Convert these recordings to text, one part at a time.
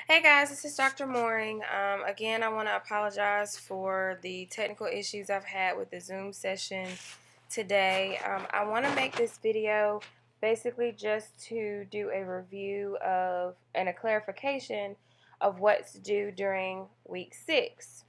Hey guys, this is Dr. Mooring. Again, I want to apologize for the technical issues I've had with the Zoom session today. I want to make this video basically just to do a review of and a clarification of what's due during week 6.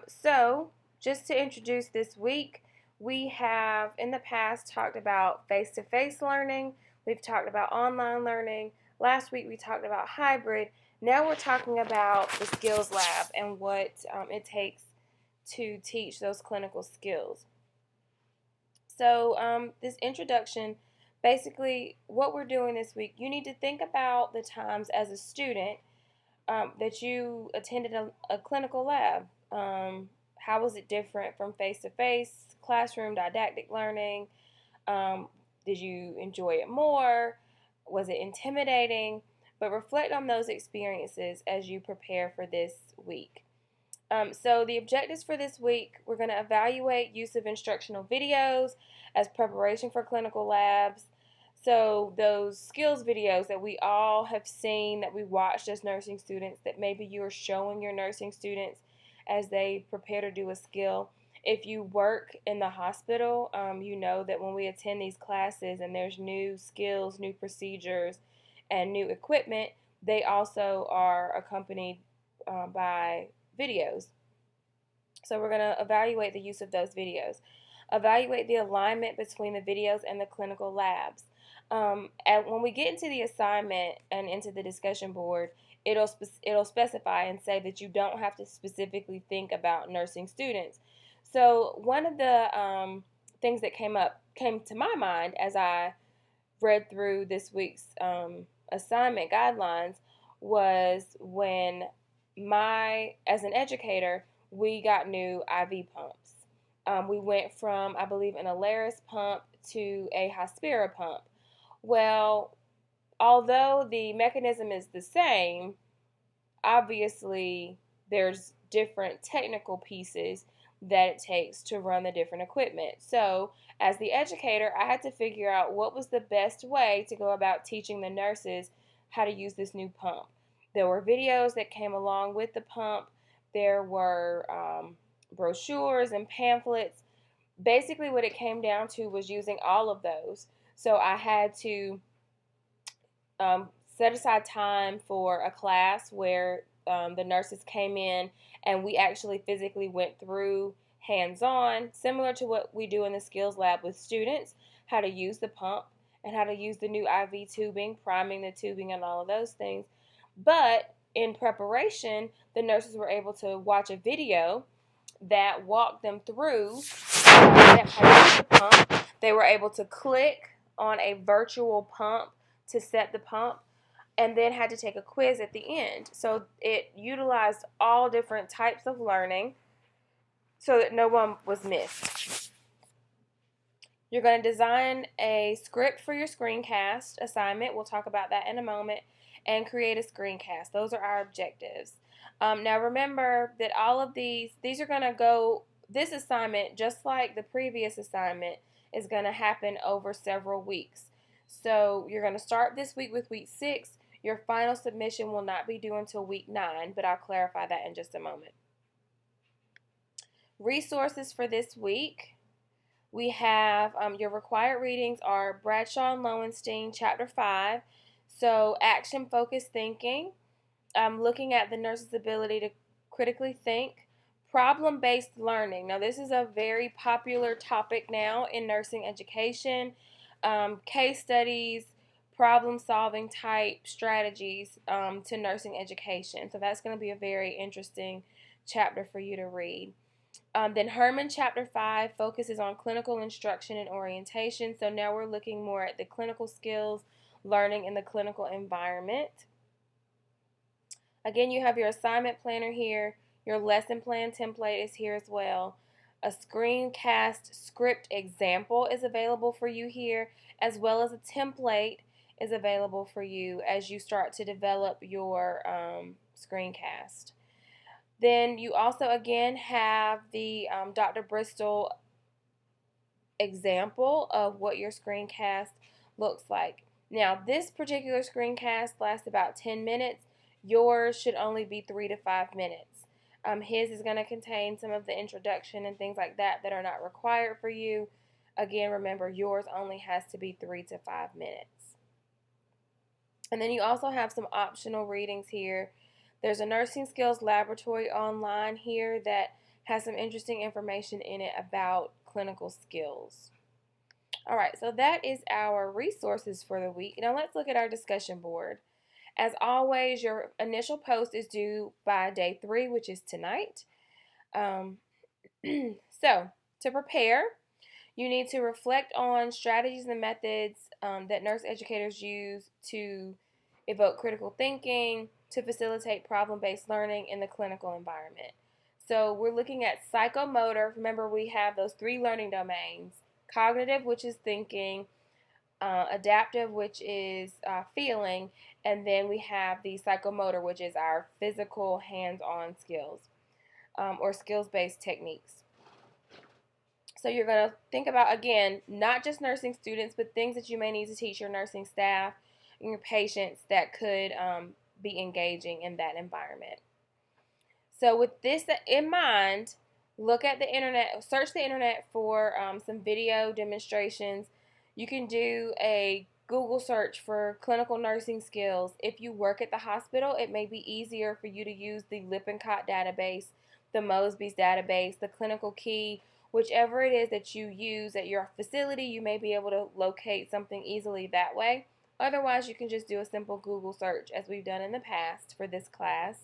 So, just to introduce this week, we have in the past talked about face-to-face learning. We've talked about online learning. Last week we talked about hybrid. Now we're talking about the skills lab and what it takes to teach those clinical skills. So this introduction, basically what we're doing this week, you need to think about the times as a student that you attended a clinical lab. How was it different from face-to-face, classroom, didactic learning? Did you enjoy it more? Was it intimidating? But reflect on those experiences as you prepare for this week. So the objectives for this week, we're going to evaluate use of instructional videos as preparation for clinical labs. So those skills videos that we all have seen, that we watched as nursing students, that maybe you're showing your nursing students as they prepare to do a skill. If you work in the hospital, you know that when we attend these classes and there's new skills, new procedures, and new equipment, they also are accompanied by videos. So we're going to evaluate the use of those videos. Evaluate the alignment between the videos and the clinical labs. And when we get into the assignment and into the discussion board, it'll specify and say that you don't have to specifically think about nursing students. So one of the things that came to my mind as I read through this week's assignment guidelines was when as an educator, we got new IV pumps. We went from, I believe, an Alaris pump to a Hospira pump. Well, although the mechanism is the same, obviously there's different technical pieces that it takes to run the different equipment. So, as the educator, I had to figure out what was the best way to go about teaching the nurses how to use this new pump. There were videos that came along with the pump. There were brochures and pamphlets. Basically, what it came down to was using all of those. So I had to set aside time for a class where the nurses came in and we actually physically went through hands-on, similar to what we do in the skills lab with students, how to use the pump and how to use the new IV tubing, priming the tubing and all of those things. But in preparation, the nurses were able to watch a video that walked them through step how to use the pump. They were able to click on a virtual pump to set the pump and then had to take a quiz at the end. So it utilized all different types of learning so that no one was missed. You're going to design a script for your screencast assignment. We'll talk about that in a moment. And create a screencast. Those are our objectives. Now remember that all of these are going to go, this assignment, just like the previous assignment, is going to happen over several weeks. So you're going to start this week with week 6. Your final submission will not be due until week 9, but I'll clarify that in just a moment. Resources for this week. We have your required readings are Bradshaw and Lowenstein, Chapter 5. So action-focused thinking, looking at the nurse's ability to critically think, problem-based learning. Now this is a very popular topic now in nursing education. Case studies, problem-solving type strategies to nursing education. So that's going to be a very interesting chapter for you to read. Then Herman Chapter 5 focuses on clinical instruction and orientation. So now we're looking more at the clinical skills, learning in the clinical environment. Again, you have your assignment planner here. Your lesson plan template is here as well. A screencast script example is available for you here, as well as a template is available for you as you start to develop your screencast. Then you also, again, have the Dr. Bristol example of what your screencast looks like. Now, this particular screencast lasts about 10 minutes. Yours should only be 3 to 5 minutes. His is going to contain some of the introduction and things like that that are not required for you. Again, remember, yours only has to be 3 to 5 minutes. And then you also have some optional readings here. There's a nursing skills laboratory online here that has some interesting information in it about clinical skills. All right, so that is our resources for the week. Now let's look at our discussion board. As always, your initial post is due by day 3, which is tonight. So, to prepare, you need to reflect on strategies and methods that nurse educators use to evoke critical thinking, to facilitate problem-based learning in the clinical environment. So we're looking at psychomotor. Remember, we have those 3 learning domains: cognitive, which is thinking, adaptive, which is feeling, and then we have the psychomotor, which is our physical hands-on skills or skills-based techniques. So you're going to think about, again, not just nursing students, but things that you may need to teach your nursing staff and your patients that could be engaging in that environment. So with this in mind, look at the internet, search the internet for some video demonstrations. You can do a Google search for clinical nursing skills. If you work at the hospital, it may be easier for you to use the Lippincott database, the Mosby's database, the Clinical Key. Whichever it is that you use at your facility, you may be able to locate something easily that way. Otherwise, you can just do a simple Google search as we've done in the past for this class.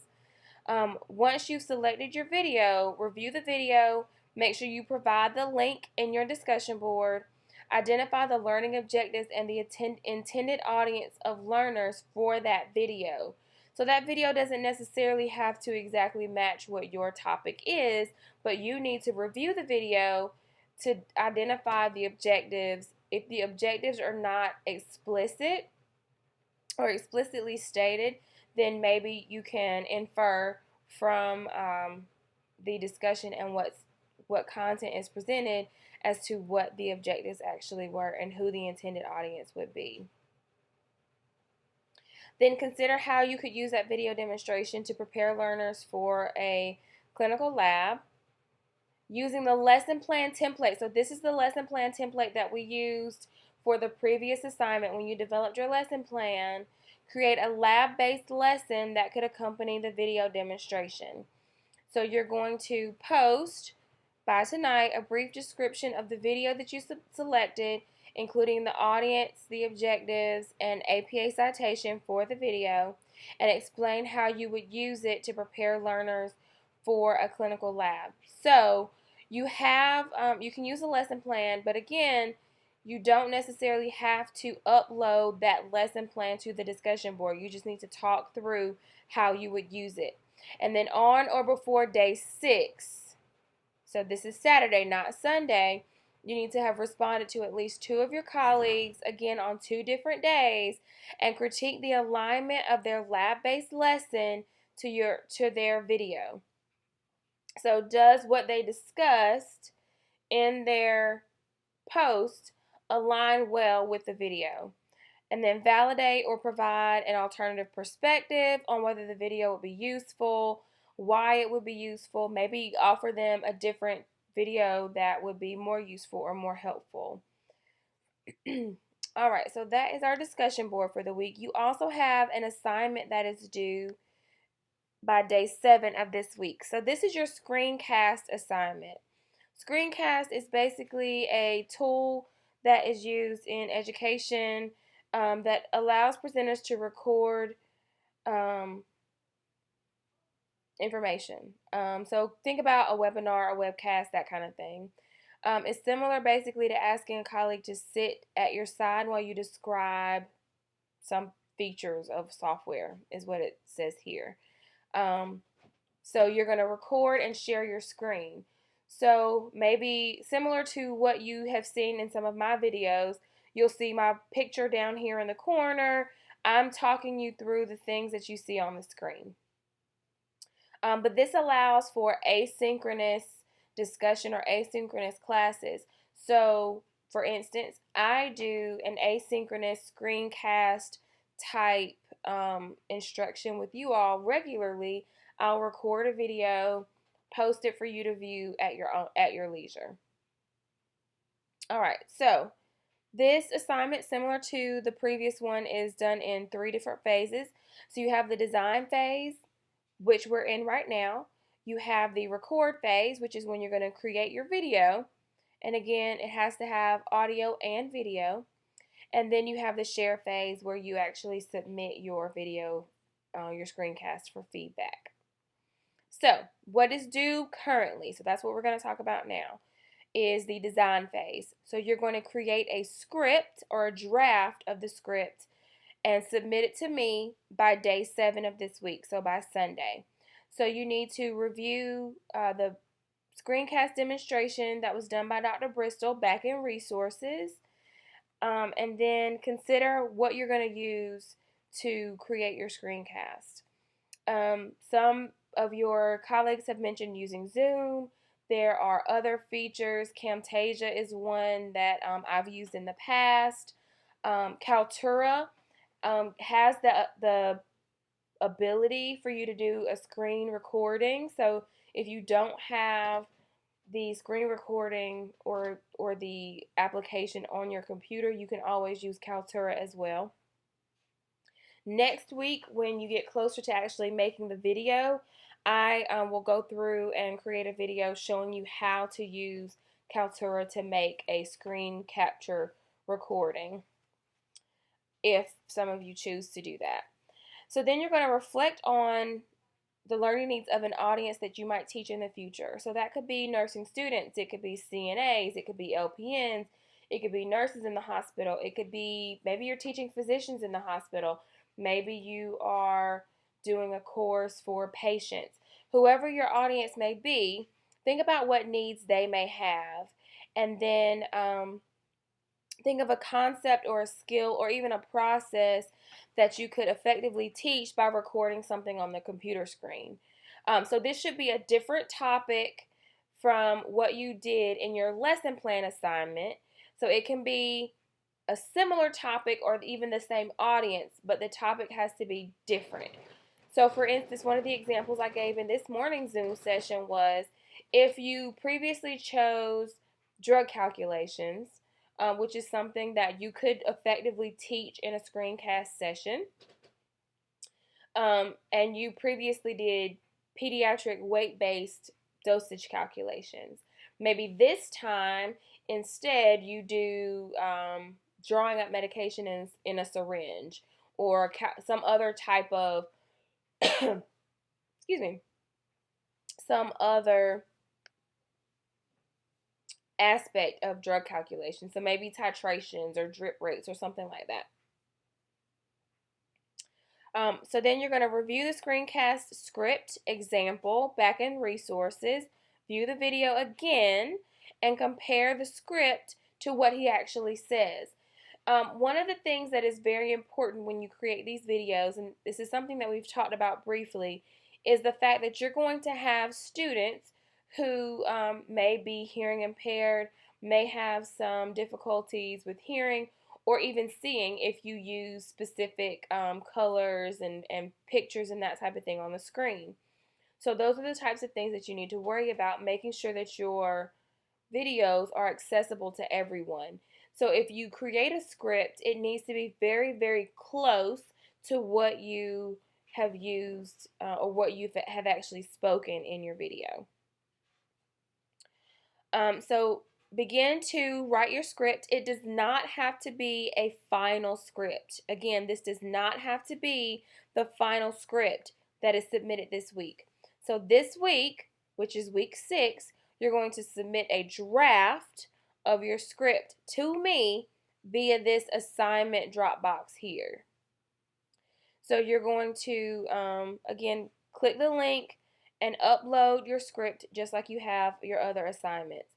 Once you've selected your video, review the video, make sure you provide the link in your discussion board, identify the learning objectives and the intended audience of learners for that video. So that video doesn't necessarily have to exactly match what your topic is, but you need to review the video to identify the objectives. If the objectives are not explicit or explicitly stated, then maybe you can infer from the discussion and what content is presented as to what the objectives actually were and who the intended audience would be. Then consider how you could use that video demonstration to prepare learners for a clinical lab using the lesson plan template. So this is the lesson plan template that we used for the previous assignment. When you developed your lesson plan, create a lab-based lesson that could accompany the video demonstration. So you're going to post by tonight a brief description of the video that you selected, including the audience, the objectives, and APA citation for the video, and explain how you would use it to prepare learners for a clinical lab. So you have, you can use a lesson plan, but again, you don't necessarily have to upload that lesson plan to the discussion board. You just need to talk through how you would use it. And then on or before day 6, so this is Saturday, not Sunday, you need to have responded to at least 2 of your colleagues, again on 2 different days, and critique the alignment of their lab-based lesson to their video. So does what they discussed in their post align well with the video? And then validate or provide an alternative perspective on whether the video would be useful, why it would be useful. Maybe offer them a different video that would be more useful or more helpful. All right, so that is our discussion board for the week. You also have an assignment that is due by day 7 of this week. So this is your screencast assignment. Screencast is basically a tool that is used in education that allows presenters to record information. So think about a webinar, a webcast, that kind of thing. It's similar basically to asking a colleague to sit at your side while you describe some features of software is what it says here. So you're going to record and share your screen. So maybe similar to what you have seen in some of my videos, you'll see my picture down here in the corner. I'm talking you through the things that you see on the screen. But this allows for asynchronous discussion or asynchronous classes. So, for instance, I do an asynchronous screencast type instruction with you all regularly, I'll record a video, post it for you to view at your leisure. All right, so this assignment, similar to the previous one, is done in 3 different phases. So you have the design phase, which we're in right now. You have the record phase, which is when you're going to create your video. And again, it has to have audio and video. And then you have the share phase where you actually submit your video, your screencast for feedback. So what is due currently? So that's what we're going to talk about now, is the design phase. So you're going to create a script or a draft of the script and submit it to me by day 7 of this week, so by Sunday. So you need to review the screencast demonstration that was done by Dr. Bristol back in resources, and then consider what you're going to use to create your screencast. Some of your colleagues have mentioned using Zoom. There are other features. Camtasia is one that I've used in the past. Kaltura has the ability for you to do a screen recording. So if you don't have the screen recording or the application on your computer, you can always use Kaltura as well. Next week, when you get closer to actually making the video, I will go through and create a video showing you how to use Kaltura to make a screen capture recording, if some of you choose to do that. So then you're going to reflect on the learning needs of an audience that you might teach in the future. So that could be nursing students, it could be CNAs, it could be LPNs, it could be nurses in the hospital, it could be maybe you're teaching physicians in the hospital, maybe you are doing a course for patients. Whoever your audience may be, think about what needs they may have, and then think of a concept or a skill or even a process that you could effectively teach by recording something on the computer screen. So this should be a different topic from what you did in your lesson plan assignment. So it can be a similar topic or even the same audience, but the topic has to be different. So for instance, one of the examples I gave in this morning's Zoom session was if you previously chose drug calculations, which is something that you could effectively teach in a screencast session, and you previously did pediatric weight-based dosage calculations. Maybe this time, instead, you do drawing up medication in a syringe or some other type of, excuse me, some other aspect of drug calculation. So maybe titrations or drip rates or something like that. So then you're going to review the screencast script example back in resources, view the video again, and compare the script to what he actually says. One of the things that is very important when you create these videos, and this is something that we've talked about briefly, is the fact that you're going to have students who may be hearing impaired, may have some difficulties with hearing, or even seeing if you use specific colors and pictures and that type of thing on the screen. So those are the types of things that you need to worry about, making sure that your videos are accessible to everyone. So if you create a script, it needs to be very, very close to what you have used or what you have actually spoken in your video. So begin to write your script. It does not have to be a final script. Again, this does not have to be the final script that is submitted this week. So this week, which is week 6, you're going to submit a draft of your script to me via this assignment Dropbox here. So you're going to, again, click the link and upload your script just like you have your other assignments.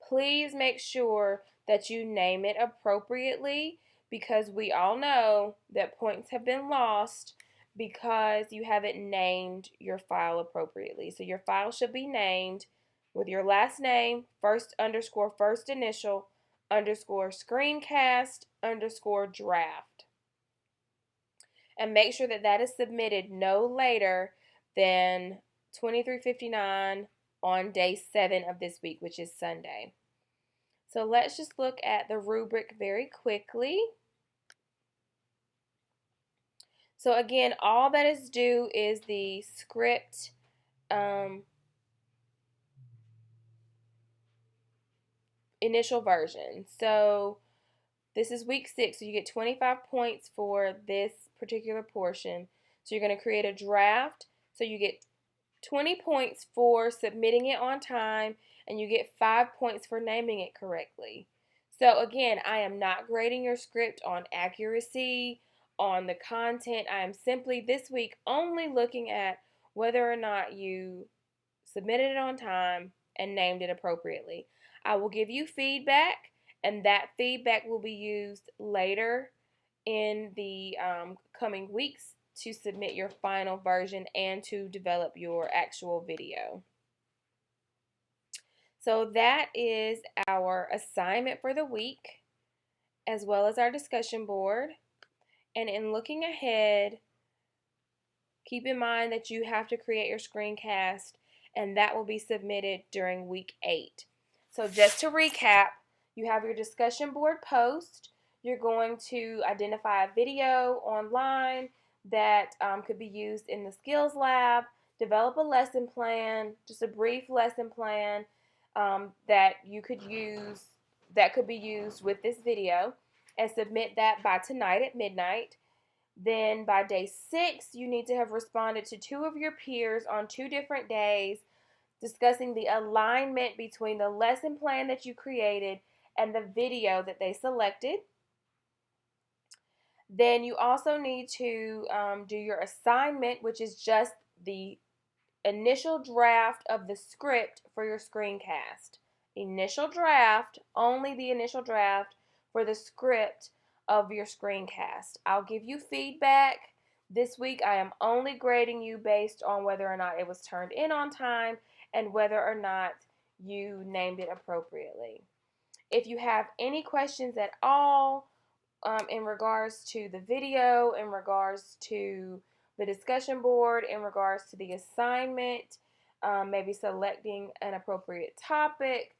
Please make sure that you name it appropriately, because we all know that points have been lost because you haven't named your file appropriately. So your file should be named with your last name, first initial, _ screencast _ draft. and make sure that that is submitted no later than 23:59 on day 7 of this week, which is Sunday. So let's just look at the rubric very quickly. So again, all that is due is the script initial version. So this is week 6, so you get 25 points for this particular portion. So you're going to create a draft. So you get 20 points for submitting it on time, and you get 5 points for naming it correctly. So again, I am not grading your script on accuracy, on the content. I am simply this week only looking at whether or not you submitted it on time and named it appropriately. I will give you feedback, and that feedback will be used later in the coming weeks to submit your final version and to develop your actual video. So that is our assignment for the week, as well as our discussion board. And in looking ahead, keep in mind that you have to create your screencast, and that will be submitted during week 8. So just to recap, you have your discussion board post. You're going to identify a video online that could be used in the skills lab, develop a lesson plan, just a brief lesson plan that you could use, that could be used with this video, and submit that by tonight at midnight. Then by day 6, you need to have responded to 2 of your peers on 2 different days, discussing the alignment between the lesson plan that you created and the video that they selected. Then you also need to do your assignment, which is just the initial draft of the script for your screencast. Initial draft, only the initial draft for the script of your screencast. I'll give you feedback. This week I am only grading you based on whether or not it was turned in on time and whether or not you named it appropriately. If you have any questions at all in regards to the video, in regards to the discussion board, in regards to the assignment, maybe selecting an appropriate topic,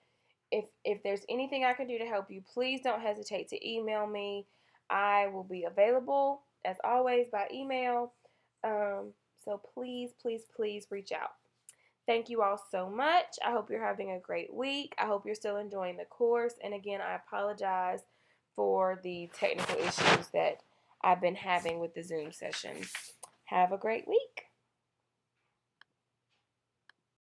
if there's anything I can do to help you, please don't hesitate to email me. I will be available, as always, by email. So please, please, please reach out. Thank you all so much. I hope you're having a great week. I hope you're still enjoying the course. And again, I apologize for the technical issues that I've been having with the Zoom session. Have a great week.